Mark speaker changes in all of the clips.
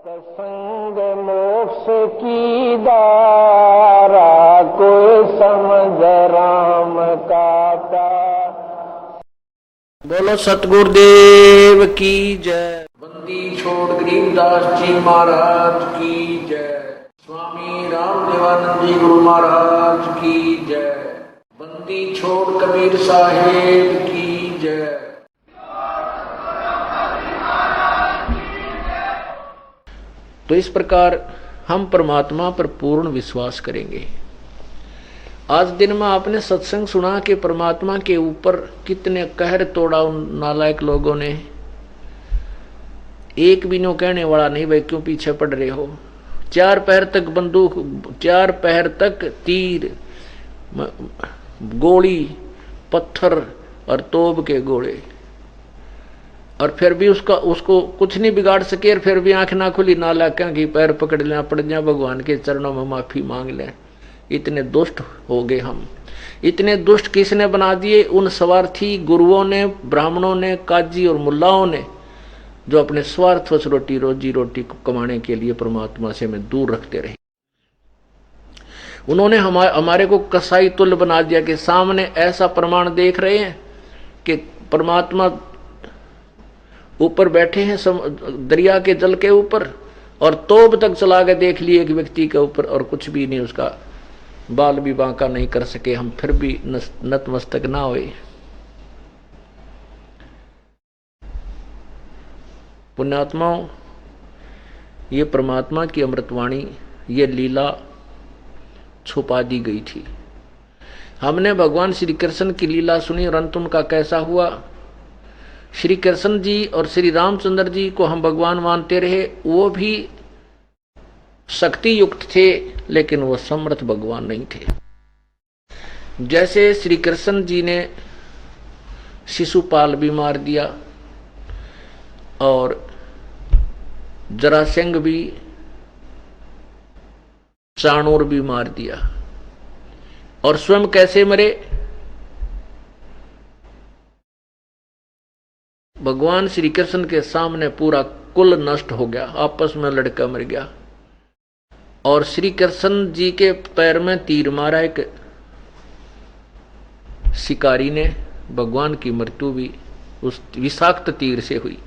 Speaker 1: सत्संग मोक्ष की धारा, कोई समझ राम का प्यार।
Speaker 2: बोलो सतगुरुदेव की जय। बंदी छोड़ गरीबदास जी महाराज की जय। स्वामी रामदेवानंद जी गुरु महाराज की जय। बंदी छोड़ कबीर साहेब की जय। तो इस प्रकार हम परमात्मा पर पूर्ण विश्वास करेंगे। आज दिन में आपने सत्संग सुना कि परमात्मा के ऊपर कितने कहर तोड़ा उन नालायक लोगों ने। एक भी नो कहने वाला नहीं, भाई क्यों पीछे पड़ रहे हो। 4 पहर तक बंदूक, 4 पहर तक तीर, गोली, पत्थर और तोप के गोले, और फिर भी उसको कुछ नहीं बिगाड़ सके। और फिर भी आंख ना खुली, नालायकों की पैर पकड़ लें, पड़ जाए, भगवान के चरणों में माफी मांग लें। इतने दुष्ट हो गए हम। इतने दुष्ट किसने बना दिए? उन स्वार्थी गुरुओं ने, ब्राह्मणों ने, काजी और मुल्लाओं ने, जो अपने स्वार्थवश रोजी रोटी को कमाने के लिए परमात्मा से हमें दूर रखते रहे। उन्होंने हमारे को कसाई तुल्य बना दिया कि सामने ऐसा प्रमाण देख रहे हैं कि परमात्मा ऊपर बैठे हैं दरिया के जल के ऊपर, और तोप तक चला के देख लिए एक व्यक्ति के ऊपर, और कुछ भी नहीं, उसका बाल भी बांका नहीं कर सके। हम फिर भी नतमस्तक ना हुए। पुण्यात्माओं, ये परमात्मा की अमृतवाणी, ये लीला छुपा दी गई थी। हमने भगवान श्री कृष्ण की लीला सुनी, और अंत उनका कैसा हुआ। श्री कृष्ण जी और श्री रामचंद्र जी को हम भगवान मानते रहे। वो भी शक्ति युक्त थे, लेकिन वो समर्थ भगवान नहीं थे। जैसे श्री कृष्ण जी ने शिशुपाल भी मार दिया, और जरासंध भी, चाणूर भी मार दिया, और स्वयं कैसे मरे? भगवान श्री कृष्ण के सामने पूरा कुल नष्ट हो गया, आपस में लड़का मर गया। और श्री कृष्ण जी के पैर में तीर मारा एक शिकारी ने। भगवान की मृत्यु भी उस विषाक्त तीर से हुई।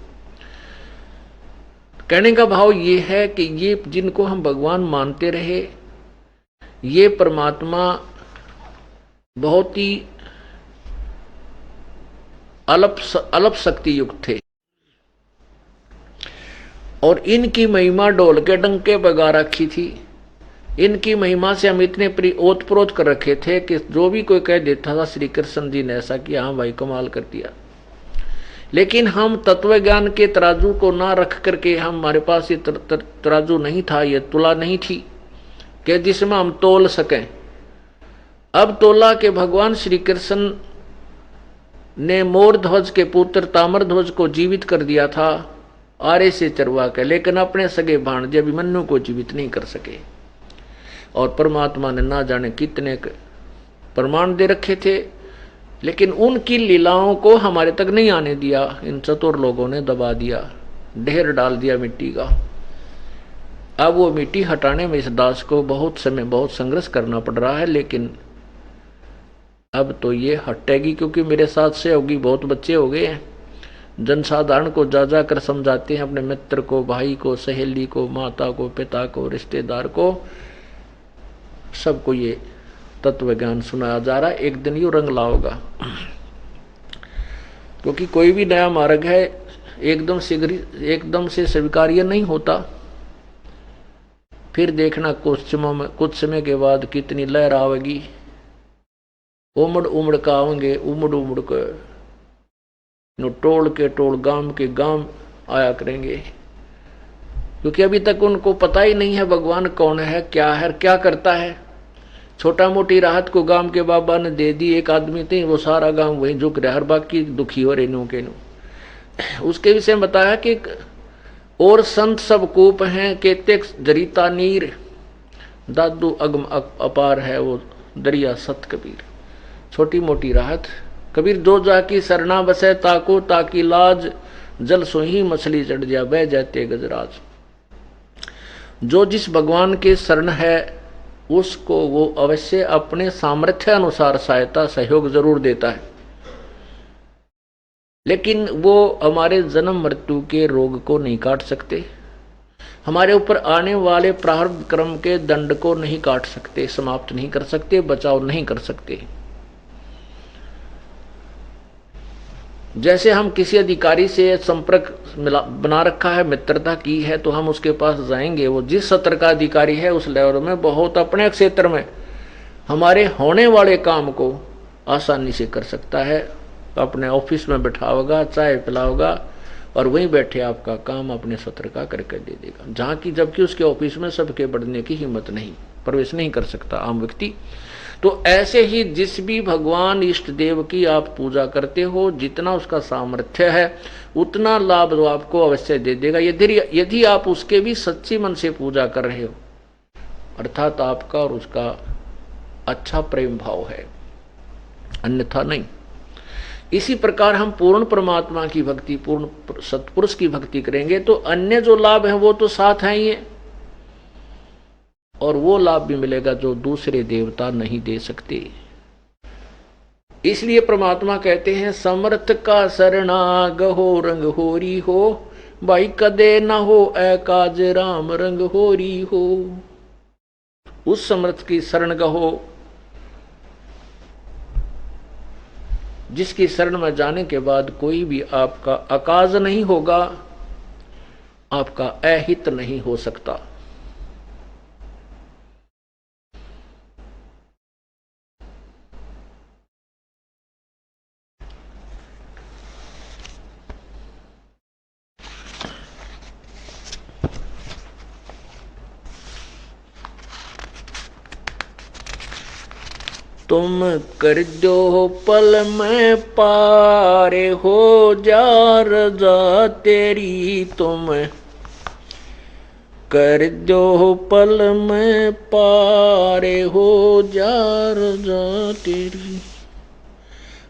Speaker 2: कहने का भाव ये है कि ये जिनको हम भगवान मानते रहे, ये परमात्मा बहुत ही अल्प शक्ति युक्त थे, और इनकी महिमा ढोल के डंके बगा रखी थी। इनकी महिमा से हम इतने ओतप्रोत कर रखे थे कि जो भी कोई कह देता था श्री कृष्ण जी ने ऐसा किया, हाँ भाई कमाल कर दिया। लेकिन हम तत्व ज्ञान के तराजू को ना रख करके, हमारे पास ये तराजू नहीं था, ये तुला नहीं थी कि जिसमें हम तोल सकें। अब तोला के भगवान श्री कृष्ण ने मोर ध्वज के पुत्र ताम्र ध्वज को जीवित कर दिया था आरे से चरवा के, लेकिन अपने सगे भाणजे अभिमन्यु को जीवित नहीं कर सके। और परमात्मा ने ना जाने कितने प्रमाण दे रखे थे, लेकिन उनकी लीलाओं को हमारे तक नहीं आने दिया। इन चतुर लोगों ने दबा दिया, ढेर डाल दिया मिट्टी का। अब वो मिट्टी हटाने में इस दास को बहुत समय, बहुत संघर्ष करना पड़ रहा है, लेकिन अब तो ये हटेगी, क्योंकि मेरे साथ से होगी। बहुत बच्चे हो गए हैं, जनसाधारण को जा जा कर समझाते हैं, अपने मित्र को, भाई को, सहेली को, माता को, पिता को, रिश्तेदार को, सबको ये तत्व ज्ञान सुनाया जा रहा है। एक दिन यू रंग लाओगा, क्योंकि कोई भी नया मार्ग है एकदम से स्वीकार्य नहीं होता। फिर देखना कुछ समय के बाद कितनी लहर आवेगी। उमड़ उमड़ का आवेंगे, उमड़ उमड़ के टोल के टोल, गांव के गांव आया करेंगे, क्योंकि अभी तक उनको पता ही नहीं है भगवान कौन है, क्या करता है। छोटा मोटी राहत को गांव के बाबा ने दे दी, एक आदमी थे, वो सारा गांव वहीं झुक रहा, हर बाकी दुखी हो रहे नो के नो। उसके विषय में बताया कि और संत सब कूप हैं, केते जरीता नीर, दादू अगम अपार है वो दरिया सत कबीर। छोटी मोटी राहत कबीर, दो जाकी सरना बसे ताको ताकि लाज, जल सोही मछली चढ़ जा बह जाते गजराज। जो जिस भगवान के शरण है उसको वो अवश्य अपने सामर्थ्य अनुसार सहायता सहयोग जरूर देता है, लेकिन वो हमारे जन्म मृत्यु के रोग को नहीं काट सकते, हमारे ऊपर आने वाले प्रारब्ध कर्म के दंड को नहीं काट सकते, समाप्त नहीं कर सकते, बचाव नहीं कर सकते। जैसे हम किसी अधिकारी से संपर्क बना रखा है, मित्रता की है, तो हम उसके पास जाएंगे, वो जिस सत्र का अधिकारी है उस लेवल में बहुत अपने क्षेत्र में हमारे होने वाले काम को आसानी से कर सकता है। अपने ऑफिस में बैठाओगा, चाय पिलाओगा और वहीं बैठे आपका काम अपने सत्र का करके दे देगा, जहाँ की जबकि उसके ऑफिस में सबके बढ़ने की हिम्मत नहीं, प्रवेश नहीं कर सकता आम व्यक्ति। तो ऐसे ही जिस भी भगवान इष्ट देव की आप पूजा करते हो, जितना उसका सामर्थ्य है उतना लाभ वो आपको अवश्य दे देगा, यदि आप उसके भी सच्ची मन से पूजा कर रहे हो, अर्थात आपका और उसका अच्छा प्रेम भाव है, अन्यथा नहीं। इसी प्रकार हम पूर्ण परमात्मा की भक्ति, पूर्ण सत्पुरुष की भक्ति करेंगे तो अन्य जो लाभ है वो तो साथ हैं ही है, और वो लाभ भी मिलेगा जो दूसरे देवता नहीं दे सकते। इसलिए परमात्मा कहते हैं समर्थ का शरणाग हो रंग होरी हो, भाई कदे न हो एकाज राम रंग होरी हो। उस समर्थ की शरण गहो जिसकी शरण में जाने के बाद कोई भी आपका अकाज नहीं होगा, आपका अहित नहीं हो सकता। तुम कर दो पल में पारे हो जा रजा तेरी, तुम कर दो पल में पारे हो जा रजा तेरी।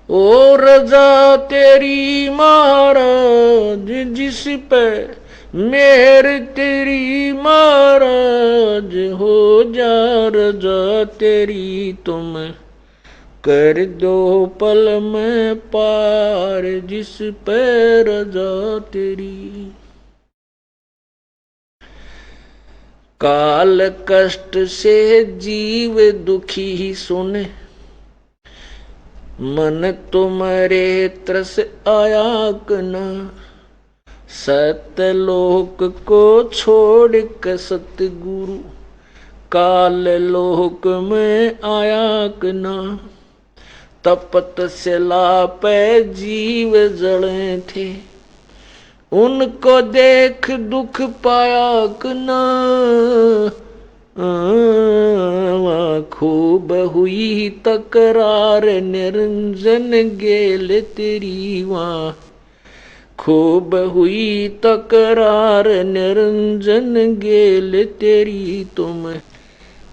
Speaker 2: ओ रजा तेरी महाराज जिस पे मेहर तेरी महाराज, हो जा रजा तेरी, तुम कर दो पल में पार जिस पे रजा तेरी। काल कष्ट से जीव दुखी ही सुने, मन तुम्हारे त्रस आया कना, सतलोक को छोड़ के सतगुरु काल लोक में आया कना। तपत से लापे जीव जड़े थे, उनको देख दुख पाया कना। खूब हुई तकरार निरंजन गेल तेरी वहाँ, खूब हुई तकरार निरंजन गेल तेरी, तुम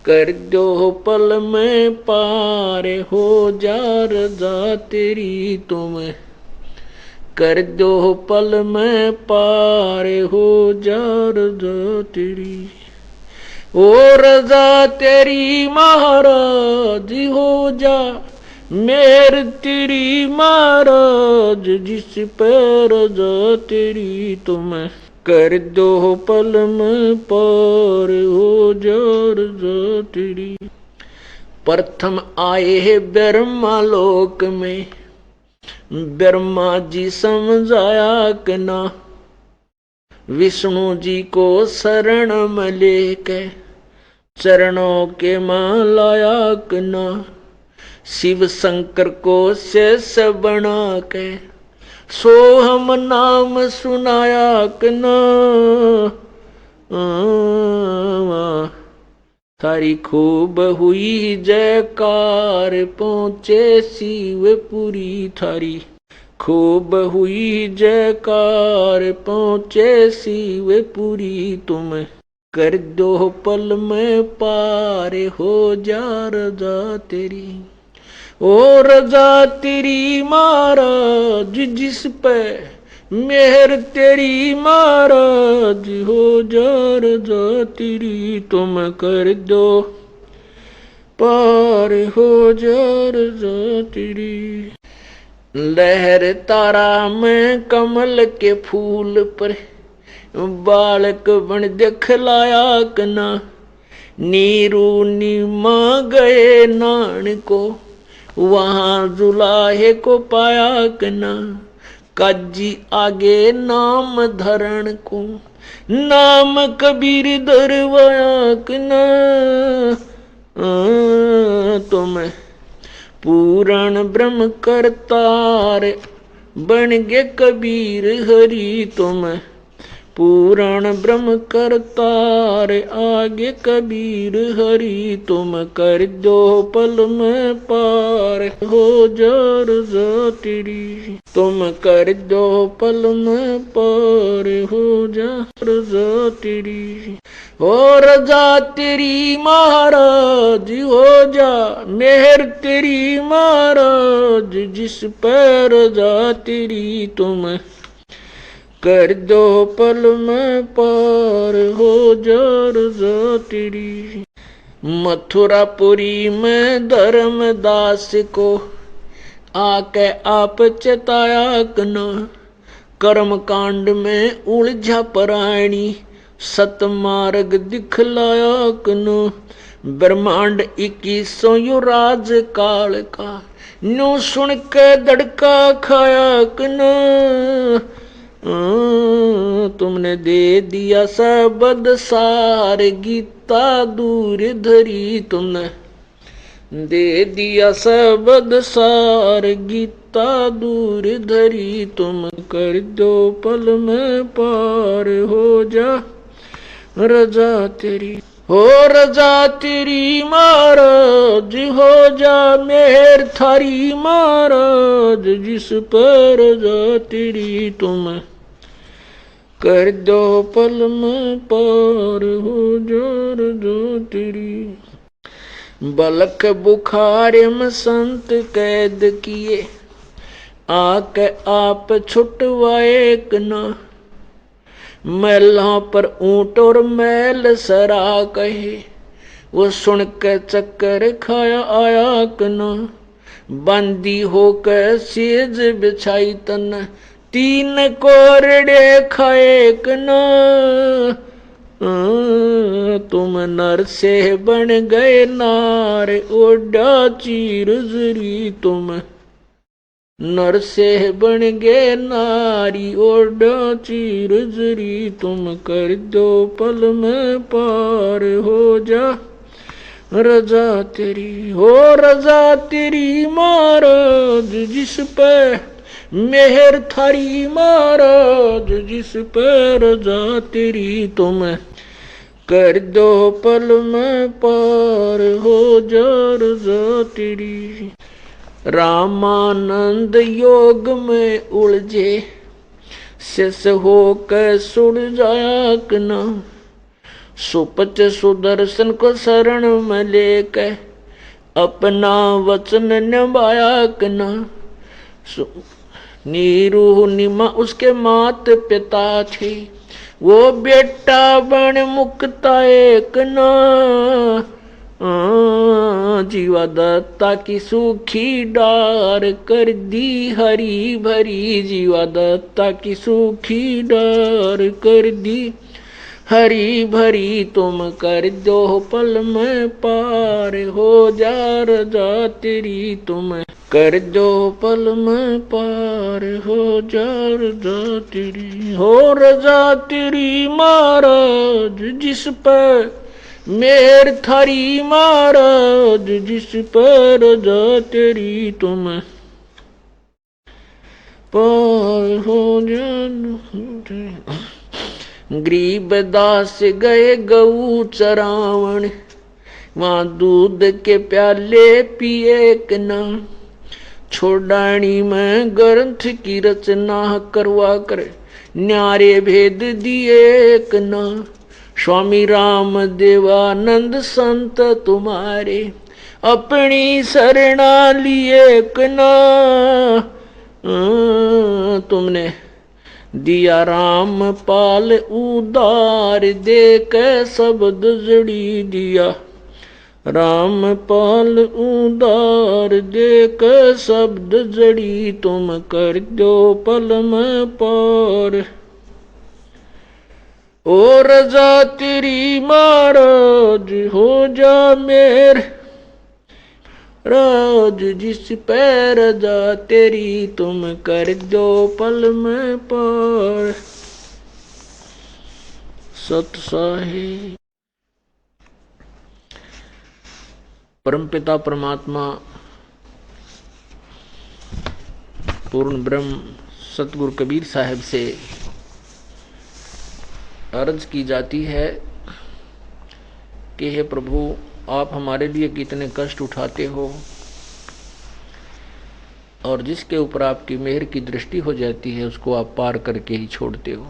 Speaker 2: कर दो पल में पार हो जा रजा तेरी, तुम कर दो पल में पार हो जा रजा तेरी। ओ रजा तेरी महाराज हो जा मेर तेरी महाराज जिस पे रजा तेरी, तुम कर दो पल में पार हो जा रजा तेरी। प्रथम आए है ब्रह्मा लोक में, ब्रह्मा जी समझाया कि ना, विष्णु जी को शरण में लेके चरणों के मां लाया कि ना, शिव शंकर को शेष बना के सोहम नाम सुनाया कि ना। थारी खूब हुई जयकार पहुँचे शिवपुरी, थारी खूब हुई जयकार पहुँचे शिवपुरी, तुम कर दो पल में पार हो जा रजा तेरी। ओ रजा तेरी महाराज जिस पे मेहर तेरी महाराज हो जा रजा तेरी तुम कर दो पार हो जा रजा तेरी। लहर तारा में कमल के फूल पर बालक बन दिखलाया कना। नीरू नीमा गए नान को वहां जुलाहे को पाया कना। काजी आगे नाम धरण को नाम कबीर दरवाया कना। तुम पूरण ब्रह्म करतार बन गे कबीर हरि। तुम पूरण ब्रह्म करतार आगे कबीर हरि। तुम कर दो पल में पार हो जा रजा तेरी। तुम कर दो पल में पार हो जा रजा तेरी। हो रजा तेरी महाराज हो जा मेहर तेरी महाराज जिस पर रजा तेरी। तुम कर दो पल में पार हो जा रजा तेरी। मथुरापुरी में धर्मदास को आके आप चेताया कना। कर्म कांड में उलझा प्राणी सतमार्ग दिखलाया कना। ब्रह्मांड 2100 युराज काल का न्यू सुन के धड़का खाया कना। तुमने दे दिया सबद सार गीता दूर धरी। तुमने दे दिया सबद सार गीता दूर धरी। तुम कर दो पल में पार हो जा रजा तेरी। हो रजा तेरी महाराज हो जा मेहर थारी महाराज जिस पर रजा तेरी। तुम कर दो पल में पार हो जा रजा तेरी। बलक बुखार में संत कैद किए आके आप छुटवाए कना। मैलों पर ऊंट और मैल सरा कहे वो सुन के चक्कर खाया आया कना। बंदी होकर सेज बिछाई तन 3 कोरड़े खाए कना। तुम नर से बन गए नार ओडा चीर जरी। तुम नर से बन गए नारी ओडा चीर जरी। तुम कर दो पल में पार हो जा रजा तेरी। हो रजा तेरी महाराज जिस पे मेहर थारी महाराज जिस पे रजा तेरी। तुम कर दो पल में पार हो जा रजा तेरी। रामानंद योग में उलझे शेष होकर सुड़ जाया कना। सुपच सुदर्शन को शरण में लेकर अपना वचन निभाया कना। नीरू निमा उसके मात पिता थे वो बेटा बन मुक्ता एक ना। जीवा दत्ता की सूखी डार कर दी हरी भरी। जीवा दत्ता की सूखी डार कर दी हरी भरी। तुम कर दो पल में पार हो जा रजा तेरी। तुम कर दो पल में पार हो जा रजा तेरी। हो रजा तेरी महाराज जिस पर मेहर थारी महाराज जिस पर रजा तेरी। तुम पार हो जा। गरीब दास गए गऊ चरावण वहां दूध के प्याले पिए कना। छोड़ानी में ग्रंथ की रचना करवा कर न्यारे भेद दिए कना। स्वामी राम देवानंद संत तुम्हारे अपनी शरणा लिए कना। तुमने दिया राम पाल उदार दे के शब्द जड़ी दिया राम पाल उदार दे के शब्द जड़ी तुम कर दो पल में पार और रजा तेरी महाराज हो जा मेर राज जिस पे रजा तेरी तुम कर दो पल में पार सत साहिब। परमपिता परमात्मा पूर्ण ब्रह्म सतगुरु कबीर साहब से अर्ज की जाती है कि हे प्रभु, आप हमारे लिए कितने कष्ट उठाते हो और जिसके ऊपर आपकी मेहर की दृष्टि हो जाती है उसको आप पार करके ही छोड़ते हो।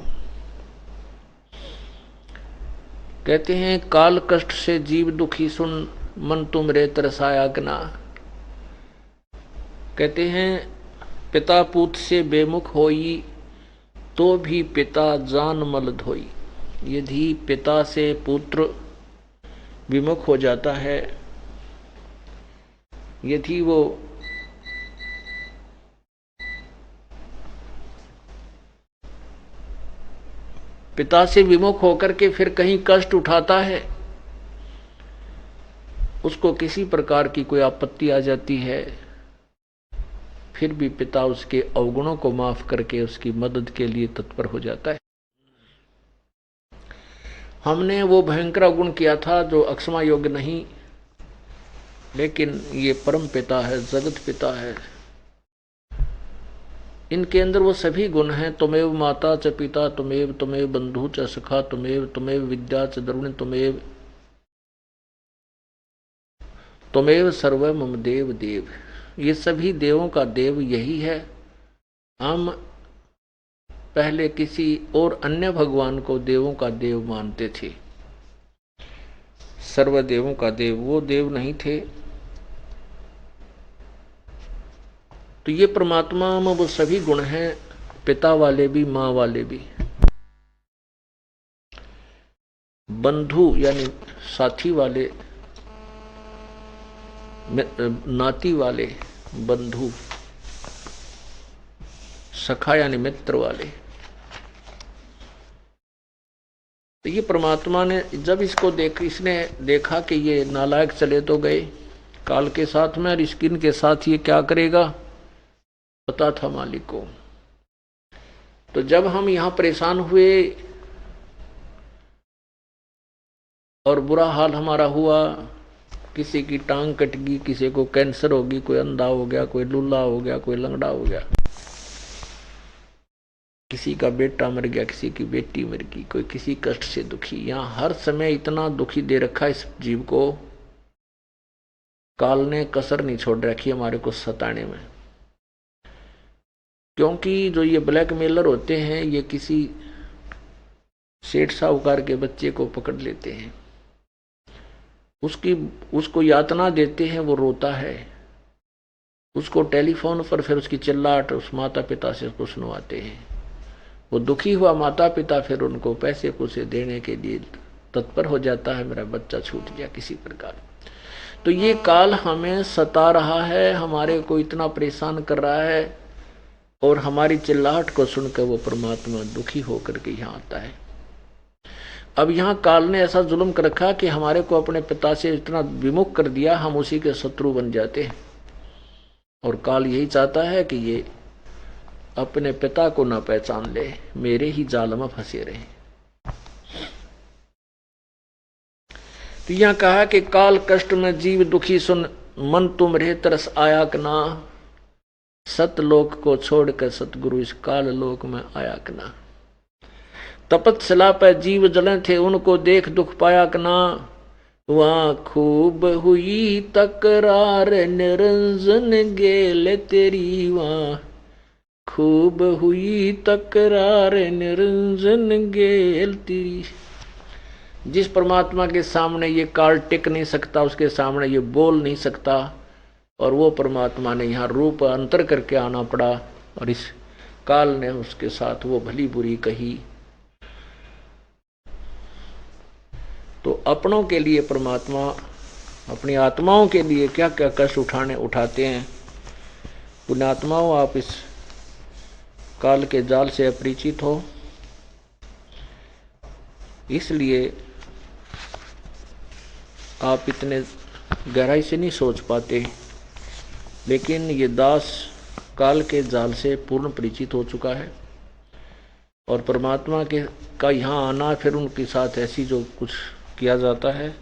Speaker 2: कहते हैं काल कष्ट से जीव दुखी सुन मन तुम रे तरसाया गना। कहते हैं पिता पूत से बेमुख होई तो भी पिता जान मल धोई। यदि पिता से पुत्र विमुख हो जाता है, यदि वो पिता से विमुख होकर के फिर कहीं कष्ट उठाता है, उसको किसी प्रकार की कोई आपत्ति आ जाती है, फिर भी पिता उसके अवगुणों को माफ करके उसकी मदद के लिए तत्पर हो जाता है। हमने वो भयंकर अवगुण किया था जो अक्षमा योग्य नहीं, लेकिन ये परम पिता है, जगत पिता है, इनके अंदर वो सभी गुण हैं। तुमेव माता च पिता तुमेव तुमेव बंधु च सखा तुमेव तुमेव विद्या च द्रविण तुमेव तुमेव सर्व मम देव देव। ये सभी देवों का देव यही है। हम पहले किसी और अन्य भगवान को देवों का देव मानते थे। सर्वदेवों का देव वो देव नहीं थे। तो ये परमात्मा में वो सभी गुण हैं, पिता वाले भी माँ वाले भी। बंधु यानी साथी वाले, नाती वाले बंधु, सखा यानी मित्र वाले। तो ये परमात्मा ने जब इसको इसने देखा कि ये नालायक चले तो गए काल के साथ में और स्किन के साथ ये क्या करेगा पता था मालिक को। तो जब हम यहां परेशान हुए और बुरा हाल हमारा हुआ, किसी की टांग कट गई, किसी को कैंसर हो गई, कोई अंधा हो गया, कोई लूला हो गया, कोई लंगड़ा हो गया, किसी का बेटा मर गया, किसी की बेटी मर गई, कोई किसी कष्ट से दुखी। यहां हर समय इतना दुखी दे रखा इस जीव को, काल ने कसर नहीं छोड़ रखी हमारे को सताने में। क्योंकि जो ये ब्लैकमेलर होते हैं, ये किसी सेठ साहूकार के बच्चे को पकड़ लेते हैं, उसको यातना देते हैं, वो रोता है, उसको टेलीफोन पर फिर उसकी चिल्लाहट उस माता पिता से उसको सुनवाते हैं। वो दुखी हुआ माता पिता फिर उनको पैसे पुसे देने के लिए तत्पर हो जाता है, मेरा बच्चा छूट गया किसी प्रकार। तो ये काल हमें सता रहा है, हमारे को इतना परेशान कर रहा है, और हमारी चिल्लाहट को सुनकर वो परमात्मा दुखी होकर के यहाँ आता है। अब यहाँ काल ने ऐसा जुल्म कर रखा कि हमारे को अपने पिता से इतना विमुख कर दिया, हम उसी के शत्रु बन जाते हैं। और काल यही चाहता है कि ये अपने पिता को ना पहचान ले, मेरे ही जाल में फंसे रहे। तो यहाँ कहा कि काल कष्ट में जीव दुखी सुन मन तुम रे तरस आया कना। सतलोक को छोड़कर सतगुरु इस काल लोक में आया कना। तपस्या पर जीव जले थे, उनको देख दुख पाया कना। वहां खूब हुई तकरार निरंजन गेल तेरी। वहां खूब हुई तकरार निरंजन गेल तेरी। जिस परमात्मा के सामने ये काल टिक नहीं सकता, उसके सामने ये बोल नहीं सकता, और वो परमात्मा ने यहाँ रूप अंतर करके आना पड़ा और इस काल ने उसके साथ वो भली बुरी कही। तो अपनों के लिए परमात्मा अपनी आत्माओं के लिए क्या क्या कष्ट उठाते हैं। पुण्यात्माओं, आप इस काल के जाल से अपरिचित हो, इसलिए आप इतने गहराई से नहीं सोच पाते। लेकिन ये दास काल के जाल से पूर्ण परिचित हो चुका है और परमात्मा के का यहाँ आना, फिर उनके साथ ऐसी जो कुछ किया जाता है,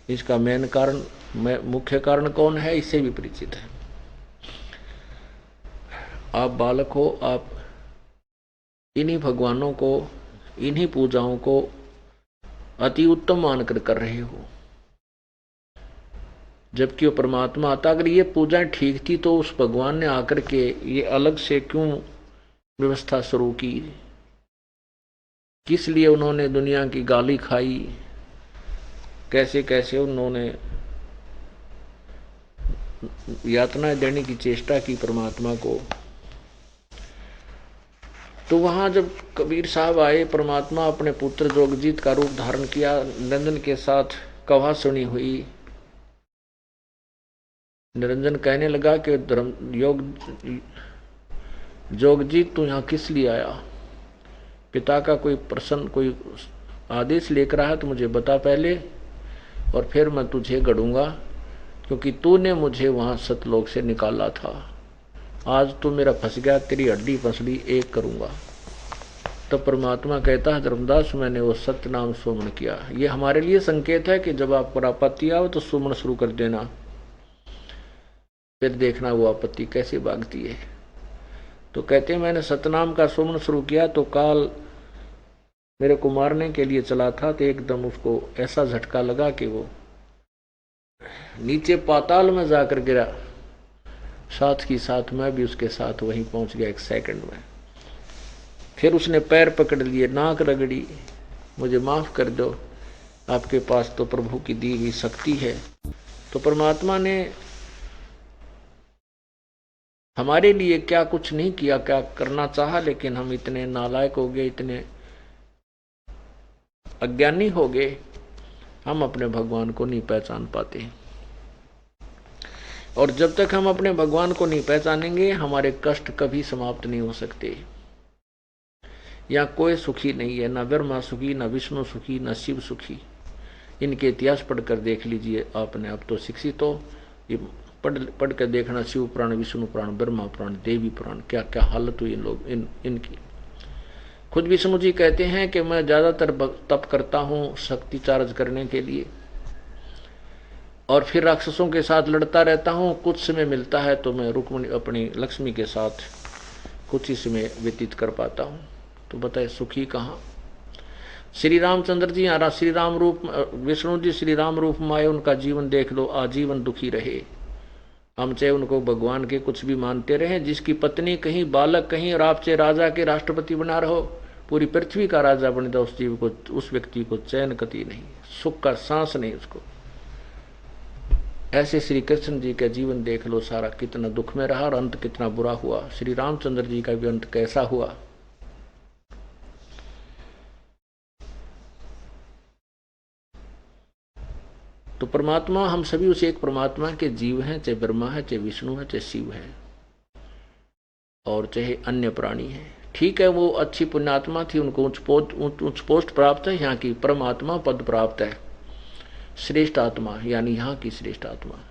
Speaker 2: इसका मुख्य कारण कौन है, इससे भी परिचित है। आप बालक हो, आप इन्हीं भगवानों को, इन्हीं पूजाओं को अति उत्तम मानकर कर रहे हो, जबकि वो परमात्मा आता। अगर ये पूजाएं ठीक थी तो उस भगवान ने आकर के ये अलग से क्यों व्यवस्था शुरू की? किस लिए उन्होंने दुनिया की गाली खाई? कैसे कैसे उन्होंने यातनाएं देने की चेष्टा की परमात्मा को। तो वहां जब कबीर साहब आए, परमात्मा अपने पुत्र जोगजीत का रूप धारण किया, निरंजन के साथ कहा सुनी हुई। निरंजन कहने लगा कि जोगजीत तू यहाँ किस लिए आया? पिता का कोई प्रसन्न कोई आदेश लेकर आया तो मुझे बता पहले, और फिर मैं तुझे गढ़ूंगा, क्योंकि तूने मुझे वहां सतलोक से निकाला था। आज तू मेरा फंस गया, तेरी हड्डी पसली एक करूंगा। तब परमात्मा कहता है, धर्मदास मैंने वो सत्य नाम सुमन किया। ये हमारे लिए संकेत है कि जब आपको आपत्ति आओ तो सुमन शुरू कर देना, फिर देखना वो आपत्ति कैसे भागती है। तो कहते हैं मैंने सतनाम का सुमन शुरू किया तो काल मेरे को मारने के लिए चला था, तो एकदम उसको ऐसा झटका लगा कि वो नीचे पाताल में जाकर गिरा। साथ ही साथ मैं भी उसके साथ वहीं पहुंच गया 1 सेकंड में। फिर उसने पैर पकड़ लिए, नाक रगड़ी, मुझे माफ कर दो, आपके पास तो प्रभु की दी हुई शक्ति है। तो परमात्मा ने हमारे लिए क्या कुछ नहीं किया, क्या करना चाहा, लेकिन हम इतने नालायक हो गए, इतने अज्ञानी हो गए, हम अपने भगवान को नहीं पहचान पाते। और जब तक हम अपने भगवान को नहीं पहचानेंगे, हमारे कष्ट कभी समाप्त नहीं हो सकते। या कोई सुखी नहीं है, न ब्रह्मा सुखी, न विष्णु सुखी, न शिव सुखी। इनके इतिहास पढ़कर देख लीजिए आपने, अब तो शिक्षित हो, ये पढ़ कर देखना, शिव पुराण, विष्णु पुराण, ब्रह्मा पुराण, देवी पुराण, क्या क्या हालत हुई इन लोग इनकी। खुद विष्णु जी कहते हैं कि मैं ज्यादातर तप करता हूँ शक्ति चार्ज करने के लिए, और फिर राक्षसों के साथ लड़ता रहता हूँ। कुछ समय मिलता है तो मैं रुक्मिणी अपनी लक्ष्मी के साथ कुछ ही समय व्यतीत कर पाता हूँ। तो बताए सुखी कहाँ? श्री रामचंद्र जी यहाँ श्री राम रूप, विष्णु जी श्री राम रूप में आए, उनका जीवन देख लो, आजीवन दुखी रहे। हम चाहे उनको भगवान के कुछ भी मानते रहे, जिसकी पत्नी कहीं बालक कहीं, और आप चाहे राजा के राष्ट्रपति बना रहो, पूरी पृथ्वी का राजा बन जाओ, उस जीव को, उस व्यक्ति को चैन कति नहीं, सुख का सांस नहीं उसको। ऐसे श्री कृष्ण जी का जीवन देख लो, सारा कितना दुख में रहा और अंत कितना बुरा हुआ। श्री रामचंद्र जी का भी अंत कैसा हुआ। तो परमात्मा, हम सभी उस एक परमात्मा के जीव हैं, चाहे ब्रह्मा है, चाहे विष्णु है, चाहे शिव है, और चाहे अन्य प्राणी है। ठीक है, वो अच्छी पुण्यात्मा थी, उनको उच्च पोस्ट प्राप्त है, यहाँ की परमात्मा पद प्राप्त है, श्रेष्ठ आत्मा, यानी यहाँ की श्रेष्ठ आत्मा।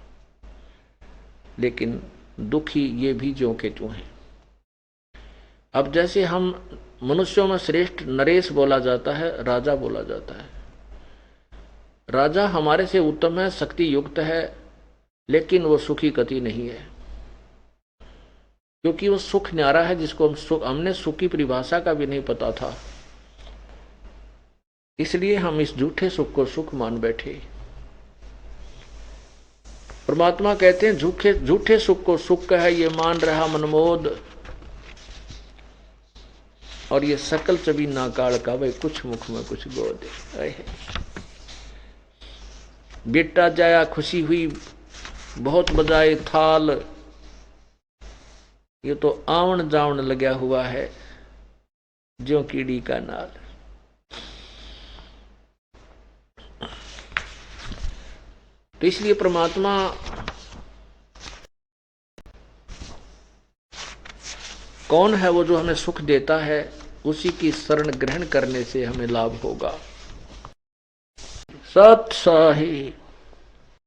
Speaker 2: लेकिन दुखी ये भी ज्यों के त्यों हैं। अब जैसे हम मनुष्यों में श्रेष्ठ नरेश बोला जाता है, राजा बोला जाता है। राजा हमारे से उत्तम है, शक्ति युक्त है, लेकिन वो सुखी कति नहीं है, क्योंकि वो सुख न्यारा है जिसको हमने सुख की परिभाषा का भी नहीं पता था। इसलिए हम इस झूठे सुख को सुख मान बैठे। परमात्मा कहते हैं झूठे सुख को सुख है, ये मान रहा मनमोद, और ये सकल चबी नाकाल का, भाई कुछ मुख में कुछ गोद। बेटा जाया खुशी हुई, बहुत बजाए थाल, ये तो आवन जावन लगा हुआ है ज्यों कीड़ी का नाल। तो इसलिए परमात्मा कौन है? वो जो हमें सुख देता है, उसी की शरण ग्रहण करने से हमें लाभ होगा। सत साही।